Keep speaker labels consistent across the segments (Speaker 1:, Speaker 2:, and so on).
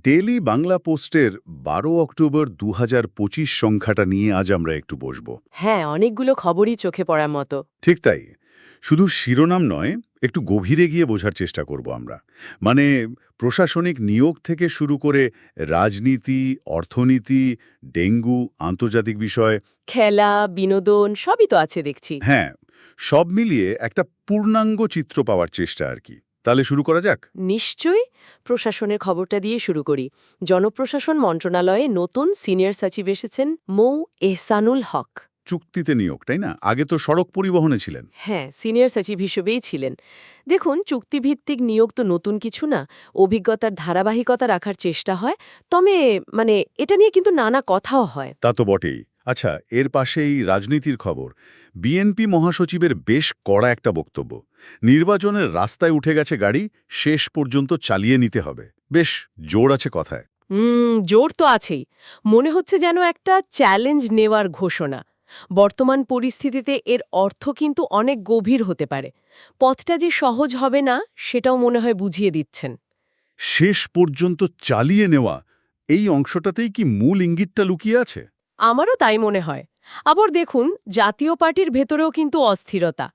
Speaker 1: Daily Bangla পোস্টের ১২ October ২০২৫ সংখ্যাটা নিয়ে আজ আমরা একটু বসব।
Speaker 2: হ্যাঁ, অনেকগুলো খবরই চোখে পড়ার মতো।
Speaker 1: ঠিক তাই। শুধু শিরোনাম নয়, একটু গভীরে গিয়ে বোঝার চেষ্টা করব আমরা। মানে প্রশাসনিক নিয়োগ থেকে শুরু করে রাজনীতি, অর্থনীতি, ডেঙ্গু, আন্তর্জাতিক বিষয়,
Speaker 2: খেলা, বিনোদন সবই তো আছে দেখছি।
Speaker 1: হ্যাঁ, সব মিলিয়ে একটা পূর্ণাঙ্গ চিত্র পাওয়ার চেষ্টা আর কি। তাহলে শুরু করা যাক।
Speaker 2: নিশ্চয়ই। প্রশাসনের খবরটা দিয়ে শুরু করি। জনপ্রশাসন মন্ত্রণালয়ে নতুন সিনিয়র সচিব এসেছেন মৌ এহসানুল হক।
Speaker 1: চুক্তিতে নিয়োগ, তাই না? আগে তো সড়ক পরিবহনে ছিলেন।
Speaker 2: হ্যাঁ, সিনিয়র সচিব হিসেবেই ছিলেন। দেখুন, চুক্তিভিত্তিক নিয়োগ তো নতুন কিছু না, অভিজ্ঞতার ধারাবাহিকতা রাখার চেষ্টা হয়। তবে এটা নিয়ে কিন্তু নানা কথাও হয়।
Speaker 1: তা তো বটেই। আচ্ছা, এর পাশেই রাজনীতির খবর। বিএনপি মহাসচিবের বেশ কড়া একটা বক্তব্য। নির্বাচনের রাস্তায় উঠে গেছে গাড়ি, শেষ পর্যন্ত চালিয়ে নিতে হবে। বেশ জোর আছে কথায়।
Speaker 2: জোর তো আছেই। মনে হচ্ছে যেন একটা চ্যালেঞ্জ নেওয়ার ঘোষণা। বর্তমান পরিস্থিতিতে এর অর্থ কিন্তু অনেক গভীর হতে পারে। পথটা যে সহজ হবে না, সেটাও মনে হয় বুঝিয়ে দিচ্ছেন।
Speaker 1: শেষ পর্যন্ত চালিয়ে নেওয়া, এই অংশটাতেই কি মূল ইঙ্গিতটা লুকিয়ে আছে?
Speaker 2: আমারও তাই মনে হয়। আবার দেখুন, জাতীয় পার্টির ভেতরেও কিন্তু অস্থিরতা।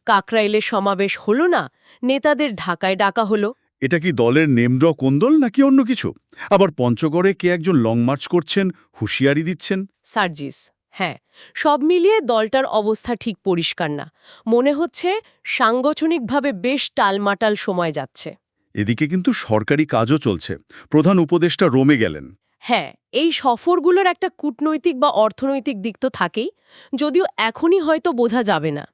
Speaker 2: কাকরাইলের সমাবেশ হলো না, নেতাদের ঢাকায় ডাকা হলো।
Speaker 1: এটা কি দলের নেমড্র কোন্দল নাকি অন্য কিছু? আবার পঞ্চগড়ে কে একজন লং মার্চ করছেন, হুঁশিয়ারি দিচ্ছেন।
Speaker 2: সার্জিস। হ্যাঁ, সব মিলিয়ে দলটার অবস্থা ঠিক পরিষ্কার না। মনে হচ্ছে সাংগঠনিকভাবে বেশ টালমাটাল সময় যাচ্ছে।
Speaker 1: এদিকে কিন্তু সরকারি কাজও চলছে। প্রধান উপদেষ্টা রোমে গেলেন।
Speaker 2: হ্যাঁ, এই সফরগুলোর একটা কূটনৈতিক বা অর্থনৈতিক দিক তো থাকেই, যদিও এখনই হয়তো বোঝা যাবে না।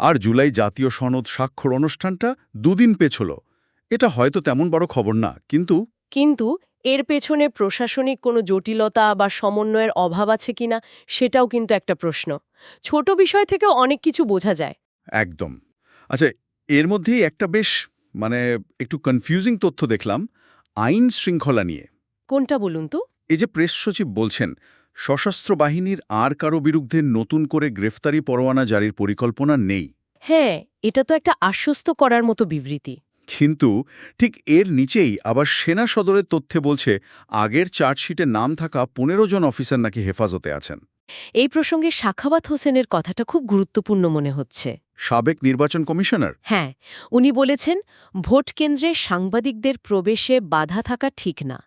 Speaker 1: আর জুলাই জাতীয় সনদ স্বাক্ষর অনুষ্ঠানটা দুদিন পেছল। এটা হয়তো তেমন বড় খবর না, কিন্তু
Speaker 2: কিন্তু এর পেছনে প্রশাসনিক কোনো জটিলতা বা সমন্বয়ের অভাব আছে কিনা, সেটাও কিন্তু একটা প্রশ্ন। ছোট বিষয় থেকেও অনেক কিছু বোঝা যায়।
Speaker 1: একদম। আচ্ছা, এর মধ্যেই একটা বেশ মানে একটু কনফিউজিং তথ্য দেখলাম আইন শৃঙ্খলা নিয়ে।
Speaker 2: কোনটা বলুন তো?
Speaker 1: এই যে প্রেস সচিব বলছেন, সশস্ত্র বাহিনীর আর কারো বিরুদ্ধে নতুন করে গ্রেফতারি পরোয়ানা জারির পরিকল্পনা নেই।
Speaker 2: হ্যাঁ, এটা তো একটা আশ্বস্ত করার মতো বিবৃতি।
Speaker 1: কিন্তু ঠিক এর নিচেই আবার সেনা সদরের তথ্যে বলছে আগের চার্জশিটে নাম থাকা ১৫ জন অফিসার নাকি হেফাজতে আছেন।
Speaker 2: এই প্রসঙ্গে সাখাওয়াত হোসেনের কথাটা খুব গুরুত্বপূর্ণ মনে হচ্ছে।
Speaker 1: সাবেক নির্বাচন কমিশনার।
Speaker 2: হ্যাঁ, উনি বলেছেন, ভোট কেন্দ্রে সাংবাদিকদের প্রবেশে বাধা থাকা ঠিক না।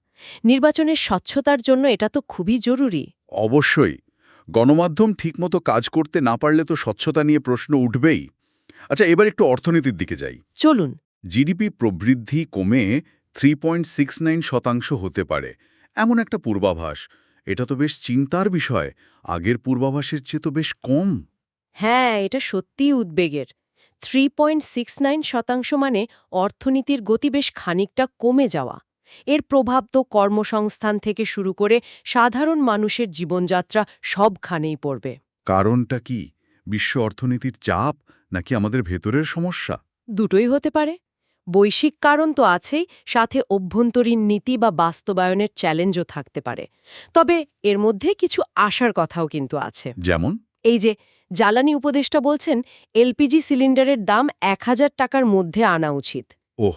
Speaker 2: নির্বাচনের স্বচ্ছতার জন্য এটা তো খুবই জরুরি।
Speaker 1: অবশ্যই। গণমাধ্যম ঠিকমতো কাজ করতে না পারলে তো স্বচ্ছতা নিয়ে প্রশ্ন উঠবেই। আচ্ছা, এবার একটু অর্থনীতির দিকে যাই।
Speaker 2: চলুন।
Speaker 1: জিডিপি প্রবৃদ্ধি কমে 3.69% হতে পারে, এমন একটা পূর্বাভাস। এটা তো বেশ চিন্তার বিষয়। আগের পূর্বাভাসের চেয়ে তো বেশ কম।
Speaker 2: হ্যাঁ, এটা সত্যিই উদ্বেগের। 3.69% মানে অর্থনীতির গতি বেশ খানিকটা কমে যাওয়া। এর প্রভাব তো কর্মসংস্থান থেকে শুরু করে সাধারণ মানুষের জীবনযাত্রা সবখানেই পড়বে।
Speaker 1: কারণটা কি? বিশ্ব অর্থনীতির চাপ নাকি আমাদের ভেতরের সমস্যা?
Speaker 2: দুটোই হতে পারে। বৈশ্বিক কারণ তো আছেই, সাথে অভ্যন্তরীণ নীতি বা বাস্তবায়নের চ্যালেঞ্জও থাকতে পারে। তবে এর মধ্যে কিছু আশার কথাও কিন্তু আছে।
Speaker 1: যেমন?
Speaker 2: এই যে জ্বালানি উপদেষ্টা বলছেন, এলপিজি সিলিন্ডারের দাম ১,০০০ টাকার মধ্যে আনা উচিত।
Speaker 1: ওহ,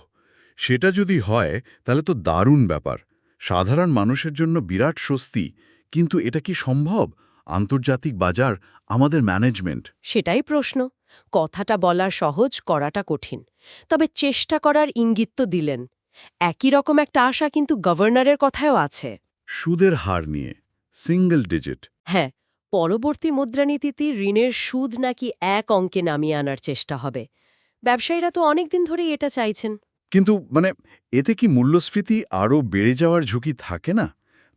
Speaker 1: সেটা যদি হয় তাহলে তো দারুণ ব্যাপার। সাধারণ মানুষের জন্য বিরাট স্বস্তি। কিন্তু এটা কি সম্ভব? আন্তর্জাতিক বাজার, আমাদের ম্যানেজমেন্ট।
Speaker 2: সেটাই প্রশ্ন। কথাটা বলা সহজ, করাটা কঠিন। তবে চেষ্টা করার ইঙ্গিত তো দিলেন। একই রকম একটা আশা কিন্তু গভর্নরের কথাও আছে।
Speaker 1: সুদের হার নিয়ে সিঙ্গল ডিজিট।
Speaker 2: হ্যাঁ, পরবর্তী মুদ্রানীতিতে ঋণের সুদ নাকি এক অঙ্কে নামিয়ে আনার চেষ্টা হবে। ব্যবসায়ীরা তো অনেকদিন ধরেই এটা চাইছেন।
Speaker 1: কিন্তু এতে কি মূল্যস্ফীতি আরও বেড়ে যাওয়ার ঝুঁকি থাকে না?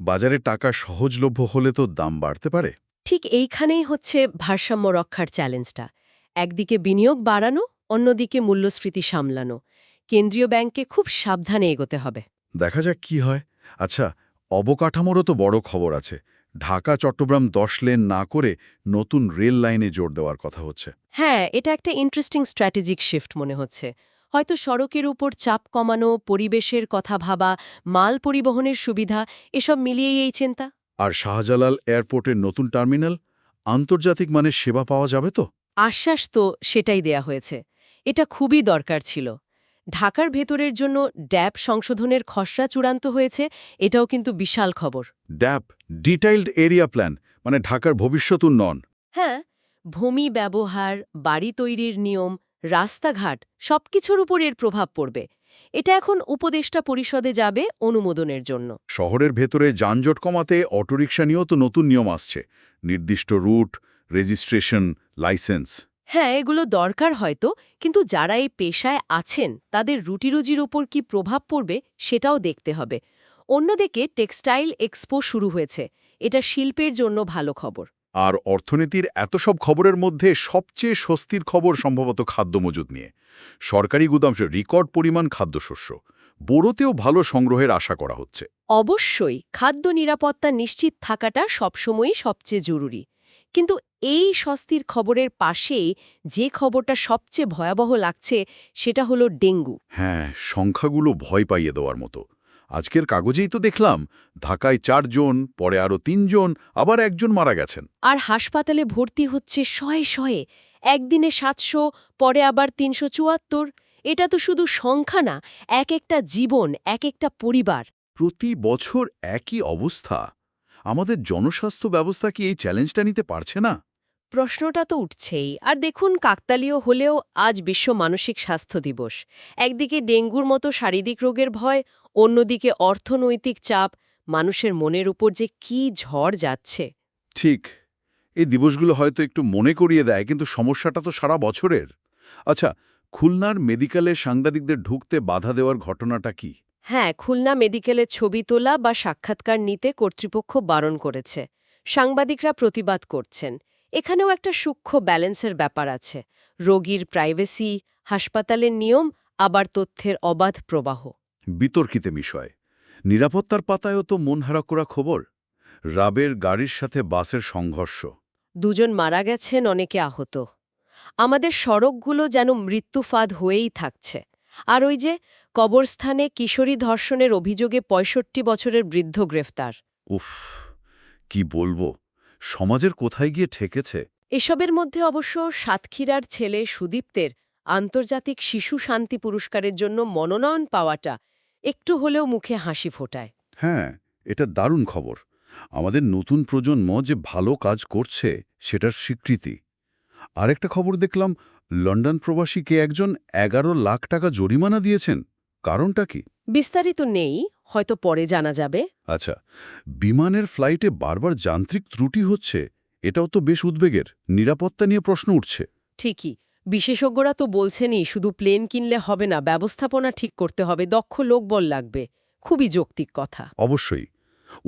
Speaker 1: বাজারে টাকা সহজলভ্য হলে তো দাম বাড়তে পারে।
Speaker 2: ঠিক এইখানেই হচ্ছে ভারসাম্য রক্ষার চ্যালেঞ্জটা। একদিকে বিনিয়োগ বাড়ানো, অন্যদিকে মূল্যস্ফীতি সামলানো। কেন্দ্রীয় ব্যাংককে খুব সাবধানে এগোতে হবে।
Speaker 1: দেখা যাক কি হয়। আচ্ছা, অবকাঠামোরও তো বড় খবর আছে। ঢাকা চট্টগ্রাম ১০ লেন না করে নতুন রেল লাইনে জোর দেওয়ার কথা হচ্ছে।
Speaker 2: হ্যাঁ, এটা একটা ইন্টারেস্টিং স্ট্র্যাটেজিক শিফট মনে হচ্ছে। হয়তো সড়কের উপর চাপ কমানো, পরিবেশের কথা ভাবা, মাল পরিবহনের সুবিধা, এসব মিলিয়েই এই চিন্তা।
Speaker 1: আর শাহজালাল এয়ারপোর্টের নতুন টার্মিনাল, আন্তর্জাতিক মানের সেবা পাওয়া যাবে তো?
Speaker 2: আশ্বাস তো সেটাই দেয়া হয়েছে। এটা খুবই দরকার ছিল। ঢাকার ভেতরের জন্য ড্যাব সংশোধনের খসড়া চূড়ান্ত হয়েছে, এটাও কিন্তু বিশাল খবর।
Speaker 1: ড্যাপ, ডিটেইলড এরিয়া প্ল্যান, মানে ঢাকার ভবিষ্যৎ উন্নয়ন।
Speaker 2: হ্যাঁ, ভূমি ব্যবহার, বাড়ি তৈরির নিয়ম, রাস্তাঘাট সবকিছুর উপর এর প্রভাব পড়বে। এটা এখন উপদেষ্টা পরিষদে যাবে অনুমোদনের জন্য।
Speaker 1: শহরের ভেতরে যানজট কমাতে অটোরিকশা নিয়েও তো নতুন নিয়ম আসছে, নির্দিষ্ট রুট, রেজিস্ট্রেশন, লাইসেন্স।
Speaker 2: হ্যাঁ, এগুলো দরকার হয়তো, কিন্তু যারা এই পেশায় আছেন তাদের রুটিরুজির ওপর কি প্রভাব পড়বে সেটাও দেখতে হবে। অন্যদিকে টেক্সটাইল এক্সপো শুরু হয়েছে, এটা শিল্পের জন্য ভালো খবর।
Speaker 1: আর অর্থনীতির এত সব খবরের মধ্যে সবচেয়ে স্বস্তির খবর সম্ভবত খাদ্য মজুদ নিয়ে। সরকারি গুদামে রেকর্ড পরিমাণ খাদ্যশস্য, বোরোতেও ভালো সংগ্রহের আশা করা হচ্ছে।
Speaker 2: অবশ্যই খাদ্য নিরাপত্তা নিশ্চিত থাকাটা সবসময়ই সবচেয়ে জরুরি। কিন্তু এই স্বস্তির খবরের পাশেই যে খবরটা সবচেয়ে ভয়াবহ লাগছে সেটা হলো ডেঙ্গু।
Speaker 1: হ্যাঁ, সংখ্যাগুলো ভয় পাইয়ে দেওয়ার মতো। আজকের কাগজেই তো দেখলাম ঢাকায় 4 জন, পরে আরও 3 জন, আবার 1 জন মারা গেছেন।
Speaker 2: আর হাসপাতালে ভর্তি হচ্ছে শয়ে শয়ে, একদিনে 700, পরে আবার 374। এটা তো শুধু সংখ্যা না, এক একটা জীবন, এক একটা পরিবার।
Speaker 1: প্রতি বছর একই অবস্থা। আমাদের জনস্বাস্থ্য ব্যবস্থা কি এই চ্যালেঞ্জটা নিতে পারছে না?
Speaker 2: প্রশ্নটা তো উঠছেই। আর দেখুন, কাকতালীয় হলেও আজ বিশ্ব মানসিক স্বাস্থ্য দিবস। একদিকে ডেঙ্গুর মতো শারীরিক রোগের ভয়, অন্যদিকে অর্থনৈতিক চাপ, মানুষের মনের উপর যে কি ঝড় যাচ্ছে।
Speaker 1: ঠিক, এই দিবসগুলো হয়তো একটু মনে করিয়ে দেয়, কিন্তু সমস্যাটা তো সারা বছরের। আচ্ছা, খুলনার মেডিকেলে সাংবাদিকদের ঢুকতে বাধা দেওয়ার ঘটনাটা কি?
Speaker 2: হ্যাঁ, খুলনা মেডিকেলের ছবি তোলা বা সাক্ষাৎকার নিতে কর্তৃপক্ষ বারণ করেছে। সাংবাদিকরা প্রতিবাদ করছেন। এখানেও একটা সূক্ষ্ম ব্যালেন্সের ব্যাপার আছে। রোগীর প্রাইভেসি, হাসপাতালের নিয়ম, আবার তথ্যের অবাধ প্রবাহ।
Speaker 1: বিতর্কিত বিষয়। নিরাপত্তার পাতায়ও তো মনহারা করা খবর। রাবের গাড়ির সাথে বাসের সংঘর্ষ।
Speaker 2: 2 জন মারা গেছেন, অনেকে আহত। আমাদের সড়কগুলো যেন মৃত্যুফাদ হয়েই থাকছে। আর ওই যে কবরস্থানে কিশোরী ধর্ষণের অভিযোগে ৬৫ বছরের বৃদ্ধ গ্রেফতার।
Speaker 1: উফ, কি বলবো, সমাজের কোথায় গিয়ে ঠেকেছে।
Speaker 2: এসবের মধ্যে অবশ্য সাতক্ষীরার ছেলে সুদীপ্তের আন্তর্জাতিক শিশু শান্তি পুরস্কারের জন্য মনোনয়ন পাওয়াটা একটু হলেও মুখে হাসি ফোটায়।
Speaker 1: হ্যাঁ, এটা দারুণ খবর। আমাদের নতুন প্রজন্ম যে ভালো কাজ করছে সেটার স্বীকৃতি। আরেকটা খবর দেখলাম, লন্ডন প্রবাসীকে একজন 11 লাখ টাকা জরিমানা দিয়েছেন। কারণটা কি?
Speaker 2: বিস্তারিত নেই, হয়তো পরে জানা যাবে।
Speaker 1: আচ্ছা, বিমানের ফ্লাইটে বারবার যান্ত্রিক ত্রুটি হচ্ছে, এটাও তো বেশ উদ্বেগের। নিরাপত্তা নিয়ে প্রশ্ন উঠছে।
Speaker 2: ঠিকই, বিশেষজ্ঞরা তো বলছেনই শুধু প্লেন কিনলে হবে না, ব্যবস্থাপনা ঠিক করতে হবে, দক্ষ লোকবল লাগবে। খুবই যৌক্তিক কথা।
Speaker 1: অবশ্যই,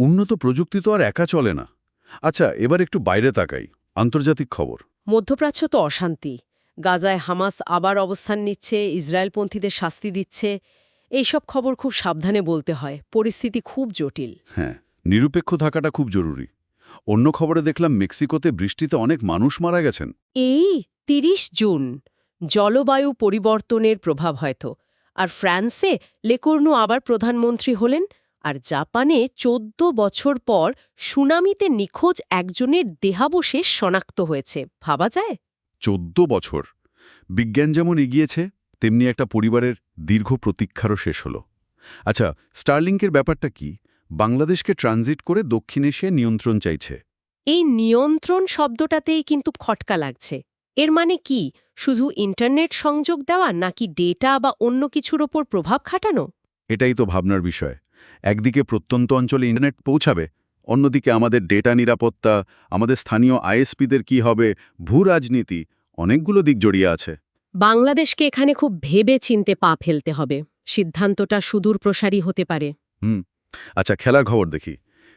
Speaker 1: উন্নত প্রযুক্তি তো আর একা চলে না। আচ্ছা, এবার একটু বাইরে তাকাই। আন্তর্জাতিক খবর।
Speaker 2: মধ্যপ্রাচ্য তো অশান্তি। গাজায় হামাস আবার অবস্থান নিচ্ছে, ইসরায়েলপন্থীদের শাস্তি দিচ্ছে। এইসব খবর খুব সাবধানে বলতে হয়, পরিস্থিতি খুব জটিল।
Speaker 1: হ্যাঁ, নিরপেক্ষ থাকাটা খুব জরুরি। অন্য খবরে দেখলাম মেক্সিকোতে বৃষ্টিতে অনেক মানুষ মারা গেছেন।
Speaker 2: এই ৩০ জুন, জলবায়ু পরিবর্তনের প্রভাব হয়তো। আর ফ্রান্সে লেকর্নু আবার প্রধানমন্ত্রী হলেন। আর জাপানে ১৪ বছর পর সুনামিতে নিখোঁজ একজনের দেহাবশেষ শনাক্ত হয়েছে। ভাবা যায়?
Speaker 1: 14 বছর। বিজ্ঞান যেমন এগিয়েছে, তেমনি একটা পরিবারের দীর্ঘ প্রতীক্ষারও শেষ হলো। আচ্ছা, স্টারলিংকের ব্যাপারটা কি? বাংলাদেশকে ট্রানজিট করে দক্ষিণ এশিয়ায় নিয়ন্ত্রণ চাইছে।
Speaker 2: এই নিয়ন্ত্রণ শব্দটাতেই কিন্তু খটকা লাগছে। এর মানে কি, শুধু ইন্টারনেট সংযোগ দেওয়া, নাকি ডেটা বা অন্য কিছুর ওপর প্রভাব খাটানো?
Speaker 1: এটাই তো ভাবনার বিষয়। একদিকে প্রত্যন্ত অঞ্চলে ইন্টারনেট পৌঁছাবে, অন্যদিকে আমাদের ডেটা নিরাপত্তা, আমাদের স্থানীয় আইএসপিদের কি হবে, ভূ রাজনীতি, অনেকগুলো দিক জড়িয়ে আছে।
Speaker 2: বাংলাদেশকে এখানে খুব ভেবে চিনতে পা ফেলতে হবে। সিদ্ধান্তটা সুদূর প্রসারী হতে পারে।
Speaker 1: আচ্ছা, খেলার খবর দেখি।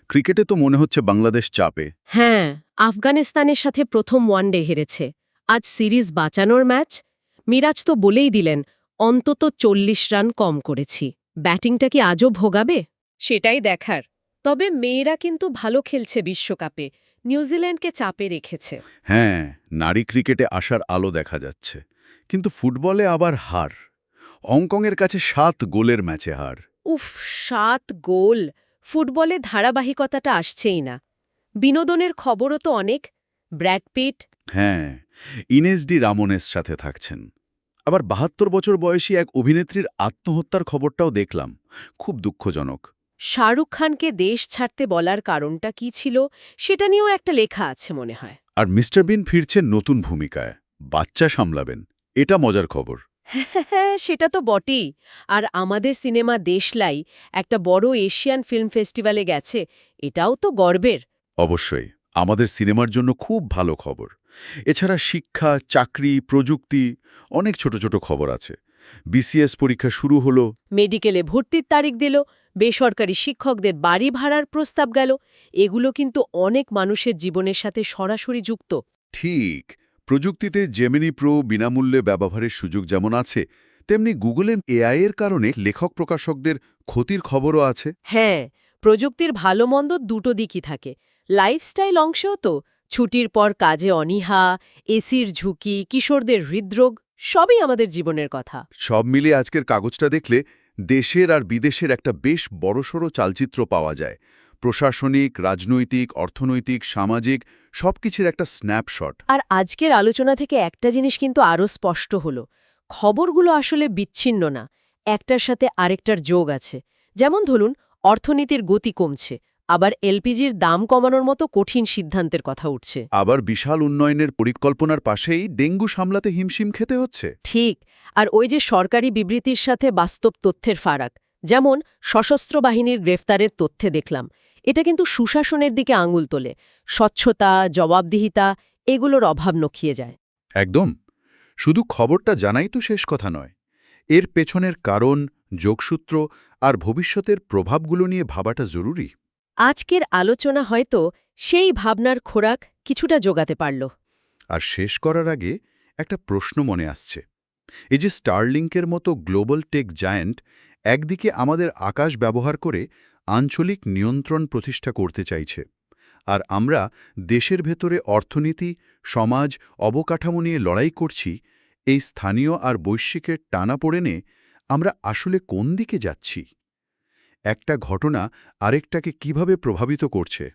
Speaker 1: ক্রিকেটে তো মনে হচ্ছে বাংলাদেশ চাপে।
Speaker 2: হ্যাঁ, আফগানিস্তানের সাথে প্রথম ওয়ানডে হেরেছে। আজ সিরিজ বাঁচানোর ম্যাচ। মিরাজ তো বলেই দিলেন, অন্তত ৪০ রান কম করেছি। ব্যাটিংটা কি আজও ভোগাবে? সেটাই দেখার। তবে মেয়েরা কিন্তু ভালো খেলছে বিশ্বকাপে, নিউজিল্যান্ডকে চাপে রেখেছে।
Speaker 1: হ্যাঁ, নারী ক্রিকেটে আসার আলো দেখা যাচ্ছে। কিন্তু ফুটবলে আবার হার। হংকংয়ের কাছে 7 গোলের ম্যাচে হার।
Speaker 2: উফ, ৭ গোল! ফুটবলে ধারাবাহিকতাটা আসছেই না। বিনোদনের খবরও তো অনেক। Brad Pitt.
Speaker 1: হ্যাঁ, ইনেস ডি রামোনের সাথে থাকছেন। আবার ৭২ বছর বয়সী এক অভিনেত্রীর আত্মহত্যার খবরটাও দেখলাম, খুব দুঃখজনক।
Speaker 2: শাহরুখ খানকে দেশ ছাড়তে বলার কারণটা কি ছিল সেটা নিয়েও একটা লেখা আছে মনে হয়।
Speaker 1: আর মিস্টার বিন ফিরছেন নতুন ভূমিকায়, বাচ্চা সামলাবেন, এটা মজার খবর।
Speaker 2: হ্যাঁ, সেটা তো বটেই। আর আমাদের সিনেমা দেশলাই একটা বড় এশিয়ান ফিল্ম ফেস্টিভ্যালে গেছে, এটাও তো গর্বের।
Speaker 1: অবশ্যই, আমাদের সিনেমার জন্য খুব ভালো খবর। এছাড়া শিক্ষা, চাকরি, প্রযুক্তি, অনেক ছোট ছোট খবর আছে। বিসিএস পরীক্ষা শুরু হলো।
Speaker 2: মেডিকেলে ভর্তির তারিখ দিল, বেসরকারি শিক্ষকদের বাড়ি ভাড়ার প্রস্তাব গেল। এগুলো কিন্তু অনেক মানুষের জীবনের সাথে সরাসরি যুক্ত।
Speaker 1: ঠিক, প্রযুক্তিতে জেমিনি প্রো বিনামূল্যে ব্যবহারের সুযোগ যেমন আছে, তেমনি গুগলের এআই এর কারণে লেখক প্রকাশকদের ক্ষতির খবরও আছে।
Speaker 2: হ্যাঁ, প্রযুক্তির ভালো মন্দ দুটো দিকই থাকে। লাইফস্টাইল অংশেও তো ছুটির পর কাজে অনীহা, এসির ঝুঁকি, কিশোরদের হৃদরোগ সবই আমাদের জীবনের কথা।
Speaker 1: সব মিলিয়ে আজকের কাগজটা দেখলে দেশের আর বিদেশের একটা বেশ বড়সড় চালচিত্র পাওয়া যায়। প্রশাসনিক, রাজনৈতিক, অর্থনৈতিক, সামাজিক সবকিছুর একটা স্ন্যাপশট।
Speaker 2: আর আজকের আলোচনা থেকে একটা জিনিস কিন্তু আরও স্পষ্ট হলো, খবরগুলো আসলে বিচ্ছিন্ন না, একটার সাথে আরেকটার যোগ আছে। যেমন ধরুন, অর্থনীতির গতি কমছে, আবার এলপিজির দাম কমানোর মতো কঠিন সিদ্ধান্তের কথা উঠছে।
Speaker 1: আবার বিশাল উন্নয়নের পরিকল্পনার পাশেই ডেঙ্গু সামলাতে হিমশিম খেতে হচ্ছে।
Speaker 2: ঠিক। আর ওই যে সরকারি বিবৃতির সাথে বাস্তব তথ্যের ফারাক, যেমন সশস্ত্র বাহিনীর গ্রেফতারের তথ্যে দেখলাম, এটা কিন্তু সুশাসনের দিকে আঙুল তোলে। স্বচ্ছতা, জবাবদিহিতা এগুলোর অভাব নখিয়ে যায়।
Speaker 1: একদম। শুধু খবরটা জানাই তো শেষ কথা নয়, এর পেছনের কারণ, যোগসূত্র আর ভবিষ্যতের প্রভাবগুলো নিয়ে ভাবাটা জরুরি।
Speaker 2: আজকের আলোচনা হয়তো সেই ভাবনার খোরাক কিছুটা জোগাতে পারল।
Speaker 1: আর শেষ করার আগে একটা প্রশ্ন মনে আসছে। এই যে স্টারলিংকের মতো গ্লোবাল টেক জায়ান্ট একদিকে আমাদের আকাশ ব্যবহার করে আঞ্চলিক নিয়ন্ত্রণ প্রতিষ্ঠা করতে চাইছে, আর আমরা দেশের ভেতরে অর্থনীতি, সমাজ, অবকাঠামো নিয়ে লড়াই করছি, এই স্থানীয় আর বৈশ্বিকের টানাপোড়েনে আমরা আসলে কোন দিকে যাচ্ছি? একটা ঘটনা আরেকটাকে কিভাবে প্রভাবিত করছে?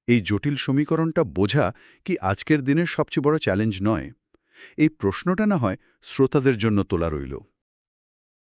Speaker 1: এই জটিল সমীকরণটা বোঝা কি আজকের দিনের সবচেয়ে বড় চ্যালেঞ্জ নয়? এই প্রশ্নটা না হয় শ্রোতাদের জন্য তোলা রইল।